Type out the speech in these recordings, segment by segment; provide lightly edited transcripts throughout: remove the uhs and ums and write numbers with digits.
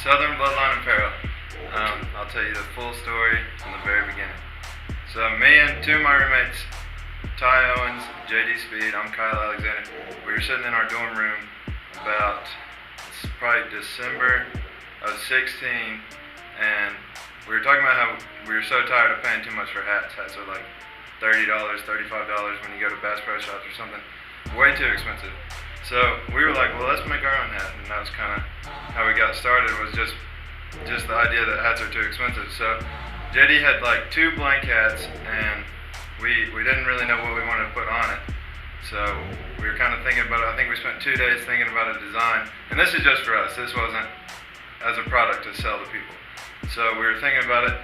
Southern Bloodline Apparel. I'll tell you the full story from the very beginning. So me and two of my roommates, Ty Owens, JD Speed, I'm Kyle Alexander, we were sitting in our dorm room about, it's probably December of 16, and we were talking about how we were so tired of paying too much for hats. Hats are like $30, $35 when you go to Bass Pro Shops or something. Way too expensive. So we were like, well, let's make our own hat, and that was kind of how we got started, was just the idea that hats are too expensive. So JD had like two blank hats, and we didn't really know what we wanted to put on it. So we were kind of thinking about it. I think we spent 2 days thinking about a design, and this is just for us. This wasn't as a product to sell to people. So we were thinking about it,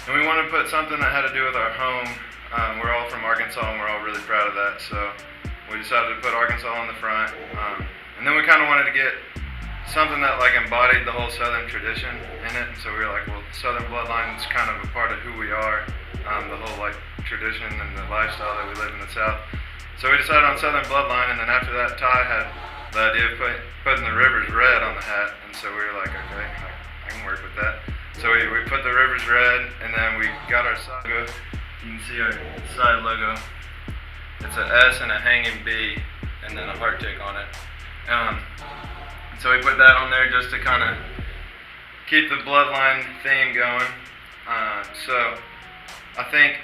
and we wanted to put something that had to do with our home. We're all from Arkansas, and we're all really proud of that. So we decided to put Arkansas on the front, and then we kind of wanted to get something that like embodied the whole Southern tradition in it. So we were like, well, Southern Bloodline is kind of a part of who we are, the whole like tradition and the lifestyle that we live in the South. So we decided on Southern Bloodline, and then after that, Ty had the idea of putting the rivers red on the hat, and so we were like, okay, I can work with that. So we put the rivers red, and then we got our side logo. You can see our side logo. It's an S and a hanging B, and then a heart tick on it. So we put that on there just to kind of keep the Bloodline theme going. So I think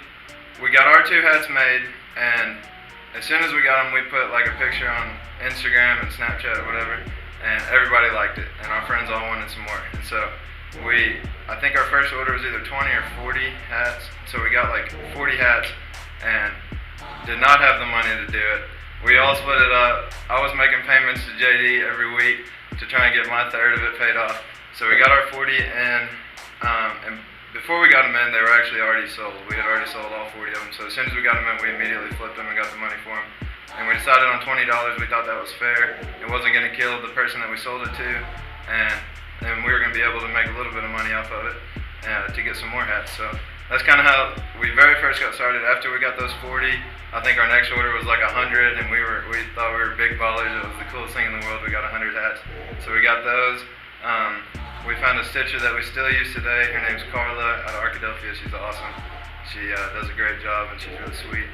we got our two hats made, and as soon as we got them, we put like a picture on Instagram and Snapchat or whatever, and everybody liked it, and our friends all wanted some more. And so I think our first order was either 20 or 40 hats. So we got like 40 hats, and did not have the money to do it. We all split it up. I was making payments to JD every week to try and get my third of it paid off. So we got our 40 in, and before we got them in, they were actually already sold. We had already sold all 40 of them. So as soon as we got them in, we immediately flipped them and got the money for them. And we decided on $20. We thought that was fair. It wasn't going to kill the person that we sold it to, and we were going to be able to make a little bit of money off of it to get some more hats. So that's kind of how we very first got started. After we got those 40, I think our next order was like 100, and we thought we were big ballers. It was the coolest thing in the world. We got 100 hats. So we got those. We found a stitcher that we still use today. Her name's Carla out of Arkadelphia. She's awesome. She does a great job, and she's really sweet.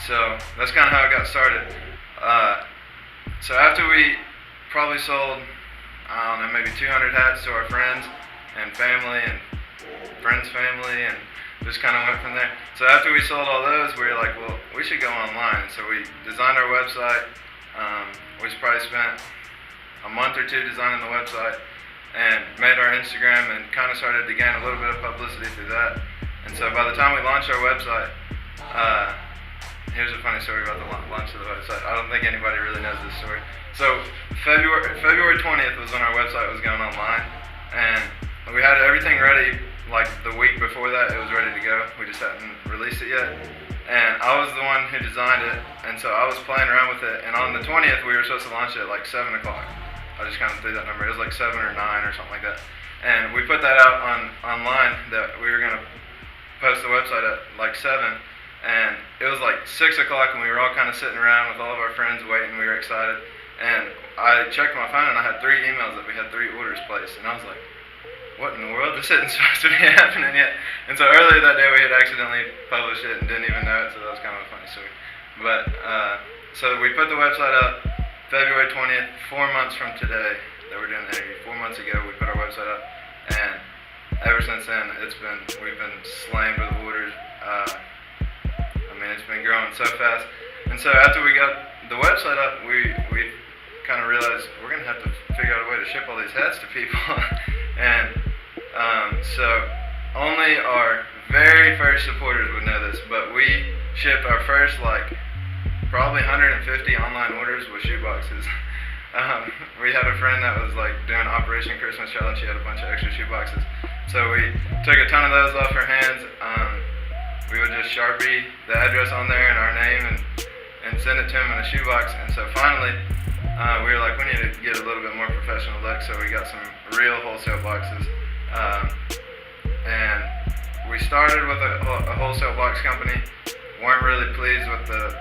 So that's kind of how it got started. So after we probably sold, I don't know, maybe 200 hats to our friends and family and friends' family, and just kind of went from there. So after we sold all those, we were like, well, we should go online. So we designed our website. We probably spent a month or two designing the website, and made our Instagram, and kind of started to gain a little bit of publicity through that. And so by the time we launched our website, here's a funny story about the launch of the website. I don't think anybody really knows this story. So February 20th was when our website was going online, and we had everything ready. Like the week before that, it was ready to go. We just hadn't released it yet. And I was the one who designed it, and so I was playing around with it. And on the 20th, we were supposed to launch it at like 7 o'clock. I just kind of threw that number. It was like 7 or 9 or something like that. And we put that out online that we were going to post the website at like 7. And it was like 6 o'clock, and we were all kind of sitting around with all of our friends waiting. We were excited. And I checked my phone, and I had 3 emails that we had 3 orders placed. And I was like, what in the world? This isn't supposed to be happening yet. And so earlier that day we had accidentally published it and didn't even know it, so that was kind of a funny story. But so we put the website up February 20th, 4 months from today that we're doing the interview. 4 months ago we put our website up, and ever since then we've been slammed with orders. I mean, it's been growing so fast. And so after we got the website up, we kind of realized we're gonna have to figure out a way to ship all these hats to people. And so only our very first supporters would know this, but we shipped our first like probably 150 online orders with shoe boxes. We had a friend that was like doing Operation Christmas Challenge. She had a bunch of extra shoe boxes. So we took a ton of those off her hands. We would just Sharpie the address on there and our name and send it to him in a shoebox. And so finally, we were like, we need to get a little bit more professional look, so we got some real wholesale boxes. And we started with a wholesale box company. Weren't really pleased with the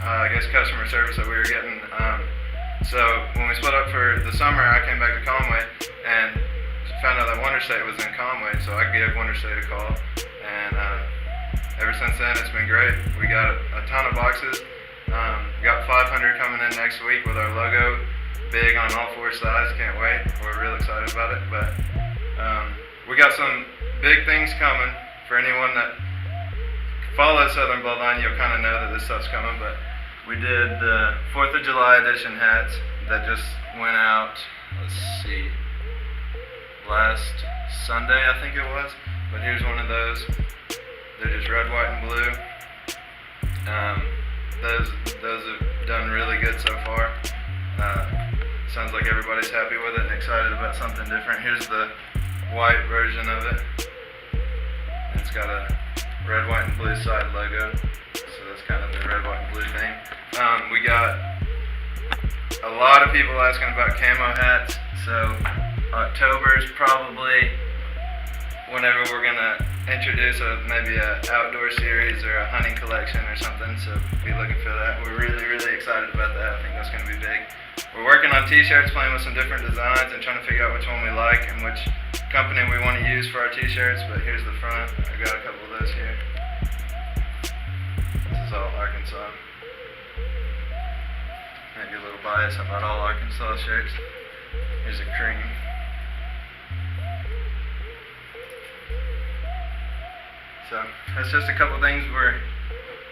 I guess customer service that we were getting. So when we split up for the summer, I came back to Conway and found out that Wonder State was in Conway, so I gave Wonder State a call, and ever since then it's been great. We got a ton of boxes. We got 500 coming in next week with our logo big on all 4 sides. Can't wait. We're real excited about it. But we got some big things coming. For anyone that follows Southern Bloodline, you'll kind of know that this stuff's coming. But we did the 4th of July edition hats that just went out, let's see, last Sunday I think it was. But here's one of those. They're just red, white, and blue. Those have done really good so far. Sounds like everybody's happy with it and excited about something different. Here's the white version of it. It's got a red, white, and blue side logo. So that's kind of the red, white, and blue thing. We got a lot of people asking about camo hats. So October is probably whenever we're gonna introduce maybe a outdoor series or a hunting collection or something, so be looking for that. We're really excited about that. I think that's gonna be big. We're working on t-shirts, playing with some different designs and trying to figure out which one we like and which company we want to use for our t-shirts, but here's the front. I got a couple of those here. This is all Arkansas. Maybe a little bias about all Arkansas shirts. Here's a cream. So that's just a couple things we're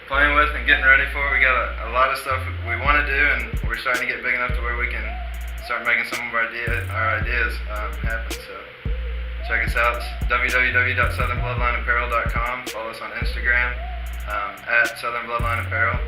playing with and getting ready for. We got a lot of stuff we want to do, and we're starting to get big enough to where we can start making some of our ideas happen. So check us out. It's www.southernbloodlineapparel.com. Follow us on Instagram at Southern Bloodline Apparel.